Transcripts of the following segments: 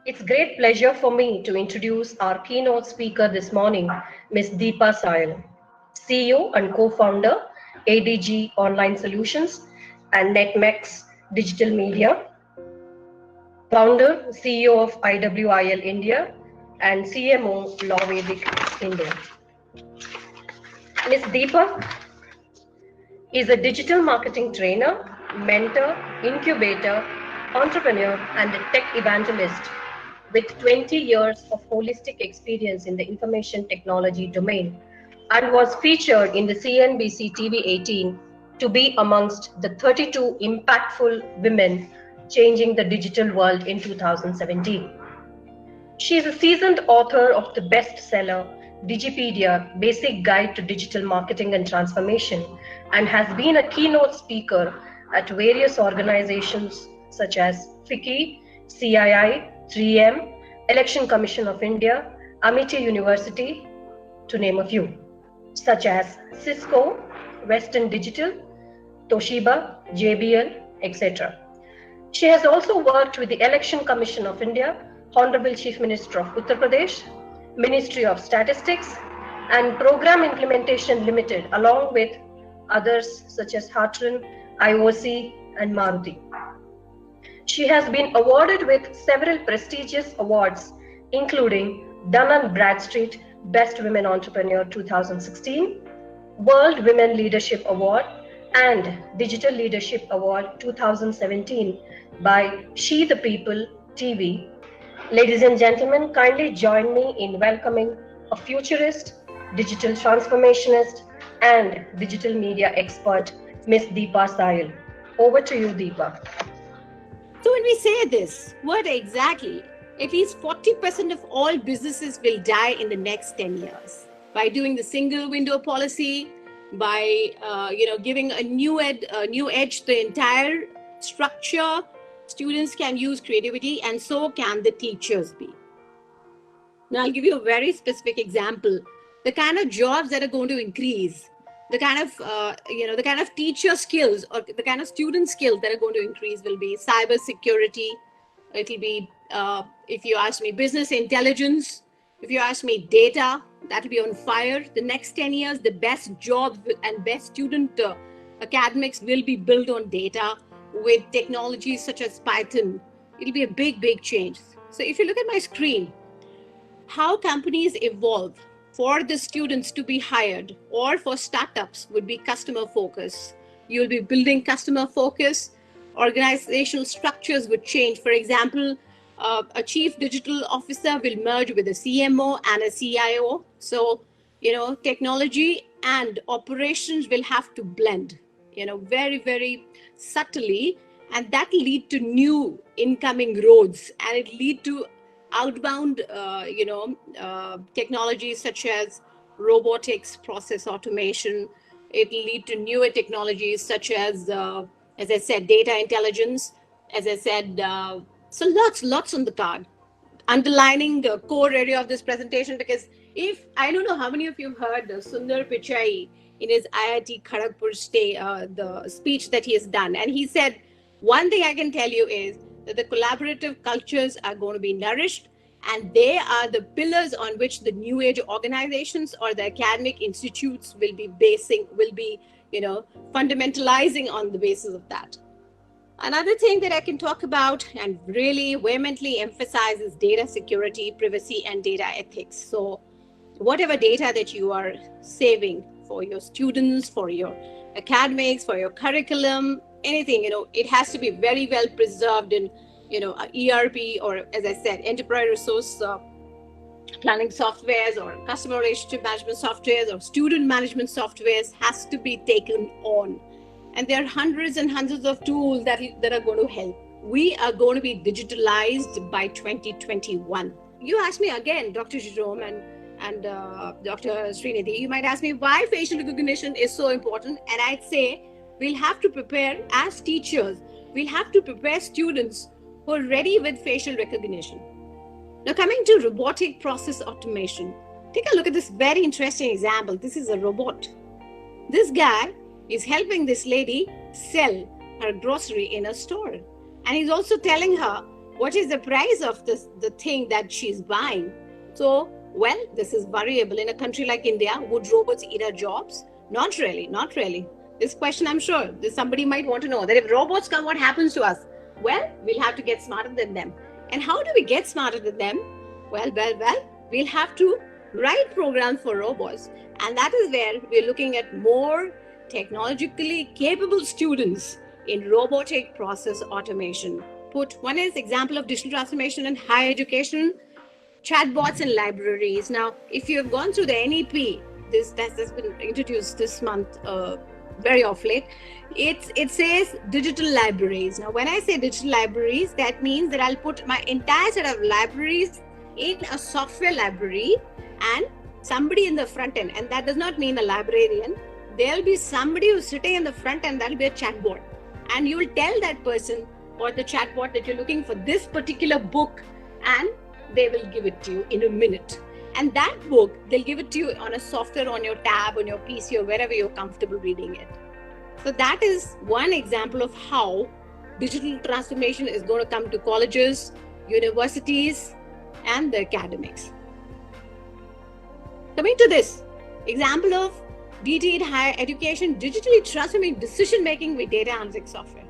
It's great pleasure for me to introduce our keynote speaker this morning, Ms. Deepa Sahil, CEO and co-founder, ADG Online Solutions and NetMex Digital Media, founder, CEO of IWIL India, and CMO Law Vedic India. Ms. Deepa is a digital marketing trainer, mentor, incubator, entrepreneur, and a tech evangelist with 20 years of holistic experience in the information technology domain, and was featured in the CNBC TV 18 to be amongst the 32 impactful women changing the digital world in 2017. She is a seasoned author of the bestseller Digipedia Basic Guide to Digital Marketing and Transformation, and has been a keynote speaker at various organizations such as FICCI, CII, 3M, Election Commission of India, Amity University, to name a few, such as Cisco, Western Digital, Toshiba, JBL, etc. She has also worked with the Election Commission of India, Honorable Chief Minister of Uttar Pradesh, Ministry of Statistics, and Program Implementation Limited, along with others such as Hartran, IOC, and Maruti. She has been awarded with several prestigious awards, including Dun & Bradstreet Best Women Entrepreneur 2016, World Women Leadership Award, and Digital Leadership Award 2017 by She the People TV. Ladies and gentlemen, kindly join me in welcoming a futurist, digital transformationist, and digital media expert, Ms. Deepa Sahil. Over to you, Deepa. So when we say this, what exactly? At least 40% of all businesses will die in the next 10 years by doing the single window policy, by giving a new edge to the entire structure. Students can use creativity, and so can the teachers be. Now I'll give you a very specific example. The kind of jobs that are going to increase, the kind of teacher skills or the kind of student skills that are going to increase will be cyber security. It'll be, if you ask me, business intelligence. If you ask me, data, that will be on fire. The next 10 years, the best jobs and best student academics will be built on data with technologies such as Python. It'll be a big, big change. So if you look at my screen, how companies evolve for the students to be hired or for startups would be customer focus. You'll be building customer focus. Organizational structures would change. For example, a chief digital officer will merge with a CMO and a CIO. So, technology and operations will have to blend, very, very subtly, and that lead to new incoming roads, and it lead to outbound, technologies such as robotics, process automation. It will lead to newer technologies such as I said, data intelligence. As I said, so lots on the card. Underlining the core area of this presentation, because I don't know how many of you heard Sundar Pichai in his IIT Kharagpur the speech that he has done. And he said, one thing I can tell you is that the collaborative cultures are going to be nourished, and they are the pillars on which the new age organizations or the academic institutes will be fundamentalizing on the basis of that. Another thing that I can talk about and really vehemently emphasize is data security, privacy, and data ethics. So whatever data that you are saving for your students, for your academics, for your curriculum, anything, it has to be very well preserved in, ERP, or as I said, enterprise resource planning softwares or customer relationship management softwares or student management softwares has to be taken on. And there are hundreds and hundreds of tools that are going to help. We are going to be digitalized by 2021. You ask me again, Dr. Jerome and Dr. Srinidhi, you might ask me why facial recognition is so important. And I'd say we'll have to prepare, as teachers, we'll have to prepare students who are ready with facial recognition. Now coming to robotic process automation, take a look at this very interesting example. This is a robot. This guy is helping this lady sell her grocery in a store. And he's also telling her What is the price of the thing that she's buying? So, well, this is variable. In a country like India, would robots eat our jobs? Not really, not really. This question, I'm sure somebody might want to know that if robots come, what happens to us? Well, we'll have to get smarter than them. And how do we get smarter than them? Well, we'll have to write programs for robots. And that is where we're looking at more technologically capable students in robotic process automation. One is example of digital transformation in higher education, chatbots and libraries. Now, if you have gone through the NEP, this has been introduced this month, very off late. It says digital libraries. Now, when I say digital libraries, that means that I'll put my entire set of libraries in a software library and somebody in the front end. And that does not mean a librarian. There'll be somebody who's sitting in the front end. That'll be a chatbot, and you will tell that person or the chatbot that you're looking for this particular book, and they will give it to you in a minute. And that book, they'll give it to you on a software, on your tab, on your PC, or wherever you're comfortable reading it. So that is one example of how digital transformation is going to come to colleges, universities, and the academics. Coming to this example of DT in higher education, digitally transforming decision-making with data analytics software.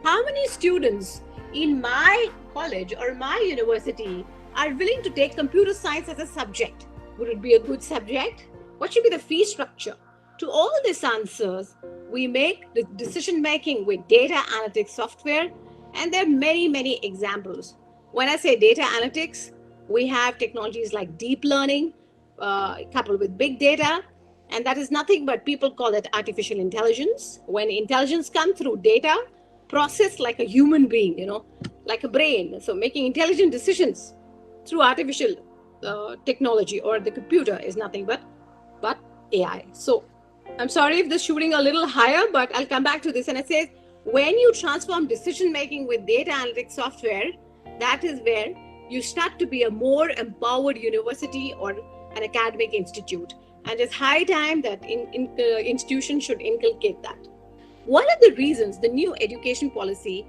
How many students in my college or my university are willing to take computer science as a subject? Would it be a good subject? What should be the fee structure? To all these answers, we make the decision making with data analytics software, and there are many, many examples. When I say data analytics, we have technologies like deep learning coupled with big data, and that is nothing but people call it artificial intelligence. When intelligence comes through data, processed like a human being, like a brain. So making intelligent decisions through artificial technology or the computer is nothing but AI. So I'm sorry if this shooting a little higher, but I'll come back to this. And it says, when you transform decision making with data analytics software, that is where you start to be a more empowered university or an academic institute. And it's high time that institutions should inculcate that. One of the reasons the new education policy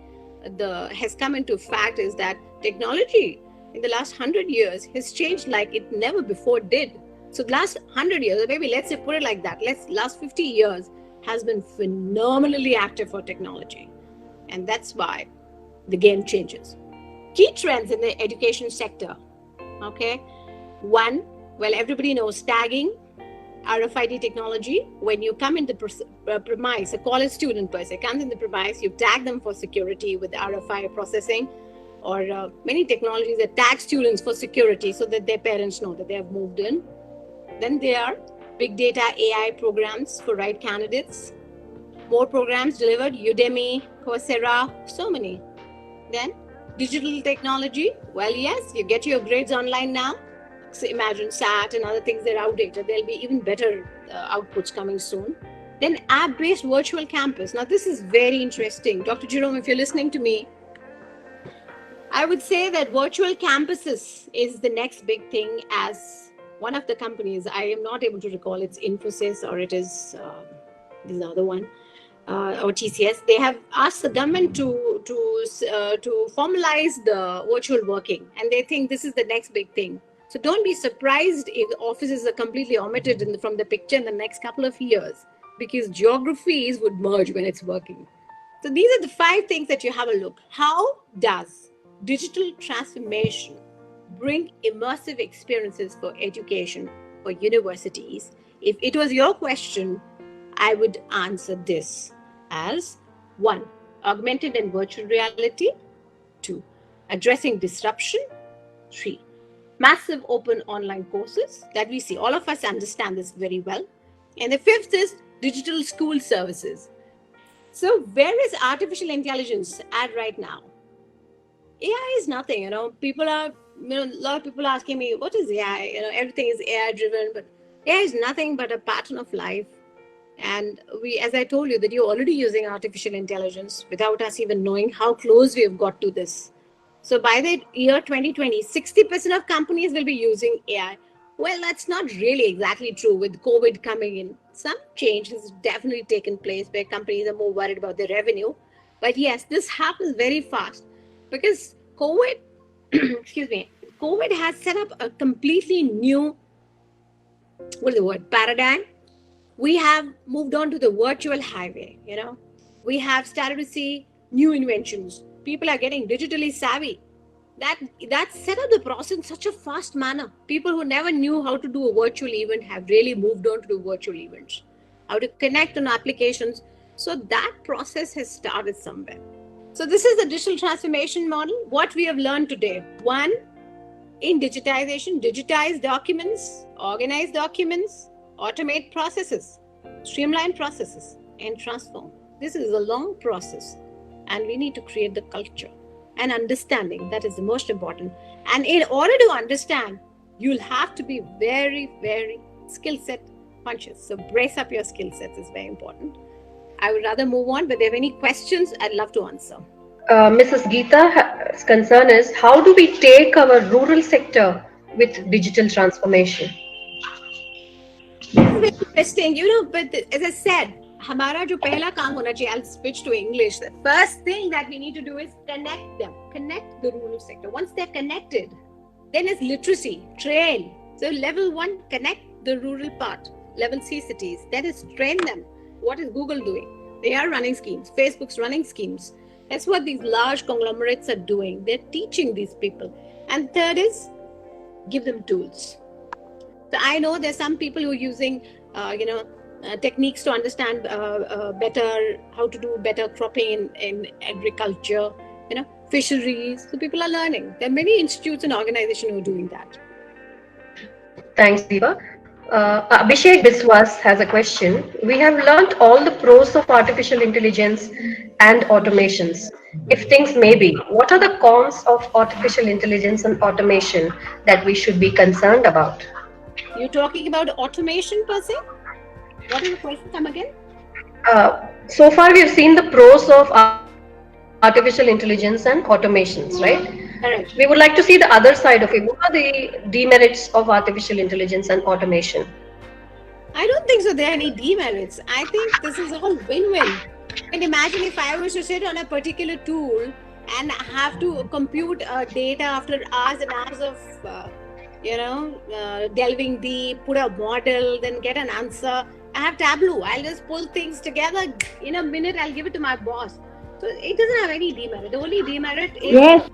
has come into fact is that technology in the last 100 years has changed like it never before did. So the last 100 years, or maybe let's say put it like that, last 50 years has been phenomenally active for technology. And that's why the game changes. Key trends in the education sector, okay? One, well, everybody knows tagging, RFID technology. When you come in the premise, a college student per se comes in the premise, you tag them for security with RFID processing, or many technologies that tag students for security so that their parents know that they have moved in. Then there are big data AI programs for right candidates. More programs delivered, Udemy, Coursera, so many. Then digital technology. Well, yes, you get your grades online now. So imagine SAT and other things that are outdated. There'll be even better outputs coming soon. Then app-based virtual campus. Now, this is very interesting. Dr. Jerome, if you're listening to me, I would say that virtual campuses is the next big thing. As one of the companies, I am not able to recall, it's Infosys or it is the other one, or TCS. They have asked the government to formalize the virtual working, and they think this is the next big thing. So don't be surprised if the offices are completely omitted from the picture in the next couple of years, because geographies would merge when it's working. So these are the 5 things that you have a look. How does digital transformation bring immersive experiences for education for universities? If it was your question, I would answer this as 1, augmented and virtual reality. 2, addressing disruption. 3, massive open online courses that we see. All of us understand this very well. And the 5th is digital school services. So where is artificial intelligence at right now? AI is nothing, people are, a lot of people are asking me, what is AI? Everything is AI driven, but AI is nothing but a pattern of life. And we, as I told you, that you're already using artificial intelligence without us even knowing how close we have got to this. So by the year 2020, 60% of companies will be using AI. Well, that's not really exactly true with COVID coming in. Some change has definitely taken place where companies are more worried about their revenue. But yes, this happens very fast because COVID, excuse me, COVID has set up a completely new, what is the word, paradigm. We have moved on to the virtual highway, We have started to see new inventions. People are getting digitally savvy. That set up the process in such a fast manner. People who never knew how to do a virtual event have really moved on to do virtual events, how to connect on applications. So that process has started somewhere. So this is the digital transformation model. What we have learned today: one, in digitization, digitize documents, organize documents, automate processes, streamline processes, and transform. This is a long process, and we need to create the culture and understanding. That is the most important. And in order to understand, you'll have to be very, very skill set conscious. So brace up your skill sets is very important. I would rather move on, but if there are any questions, I'd love to answer. Mrs. Geeta's concern is, how do we take our rural sector with digital transformation? Very interesting, but as I said, हमारा जो पहला काम होना चाहिए, I'll switch to English. The first thing that we need to do is connect them, connect the rural sector. Once they're connected, then it's literacy, train. So level 1, connect the rural part. Level C cities, that is train them. What is Google doing? They are running schemes. Facebook's running schemes. That's what these large conglomerates are doing. They're teaching these people. And third is, give them tools. So I know there's some people who are using, techniques to understand better, how to do better cropping in agriculture, fisheries. So people are learning. There are many institutes and organizations who are doing that. Thanks, Deepa. Abhishek Biswas has a question. We have learned all the pros of artificial intelligence and automations. If things may be, what are the cons of artificial intelligence and automation that we should be concerned about? You're talking about automation per se? What is the question? Come again? So far, we've seen the pros of artificial intelligence and automations, right? Correct. We would like to see the other side of it. What are the demerits of artificial intelligence and automation? I don't think so. There are any demerits. I think this is all win-win. And imagine if I was to sit on a particular tool and have to compute data after hours and hours of, delving deep, put a model, then get an answer. I have Tableau. I'll just pull things together. In a minute, I'll give it to my boss. So it doesn't have any demerit. The only demerit is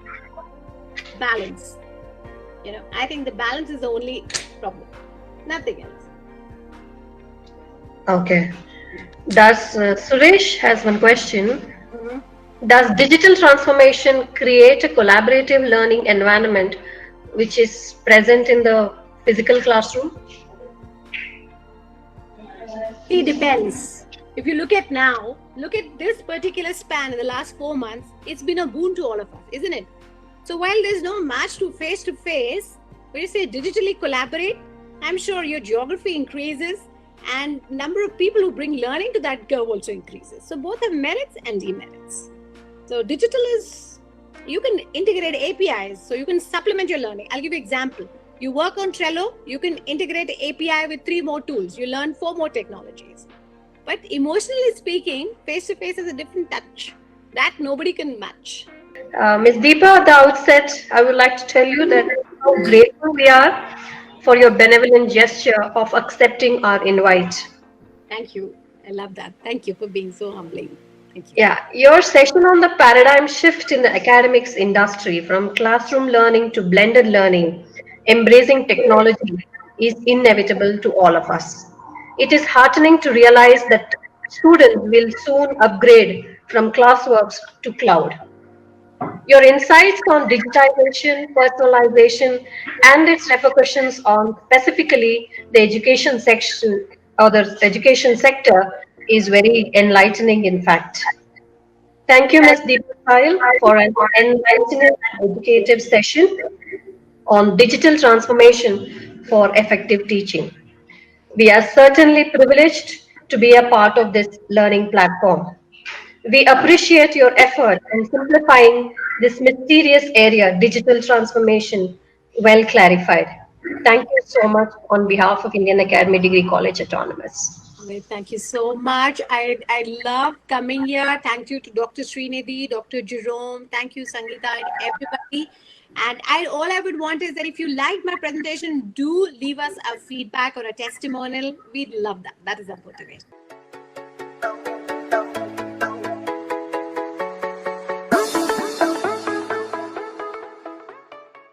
balance. I think the balance is the only problem. Nothing else. Okay. Suresh has one question. Mm-hmm. Does digital transformation create a collaborative learning environment which is present in the physical classroom? It depends. If you look at this particular span in the last 4 months, it's been a boon to all of us, isn't it? So while there's no match to face, when you say digitally collaborate, I'm sure your geography increases and number of people who bring learning to that curve also increases. So both have merits and demerits. So digital is, you can integrate APIs, so you can supplement your learning. I'll give you an example. You work on Trello, you can integrate the API with 3 more tools. You learn 4 more technologies. But emotionally speaking, face-to-face is a different touch that nobody can match. Ms. Deepa, at the outset, I would like to tell you that how grateful we are for your benevolent gesture of accepting our invite. Thank you. I love that. Thank you for being so humbling. Thank you. Yeah, your session on the paradigm shift in the academics industry from classroom learning to blended learning, embracing technology, is inevitable to all of us. It is heartening to realize that students will soon upgrade from classworks to cloud. Your insights on digitization, personalization, and its repercussions on specifically the education section or the education sector is very enlightening, in fact. Thank you, Ms. Deepa Payal, for an enlightening and educative session on digital transformation for effective teaching. We are certainly privileged to be a part of this learning platform. We appreciate your effort in simplifying this mysterious area, digital transformation, well clarified. Thank you so much on behalf of Indian Academy Degree College Autonomous. Well, thank you so much. I love coming here. Thank you to Dr. Srinidhi, Dr. Jerome. Thank you, Sangeeta, and everybody. And all I would want is that if you liked my presentation, do leave us a feedback or a testimonial. We'd love that. That is our motivation.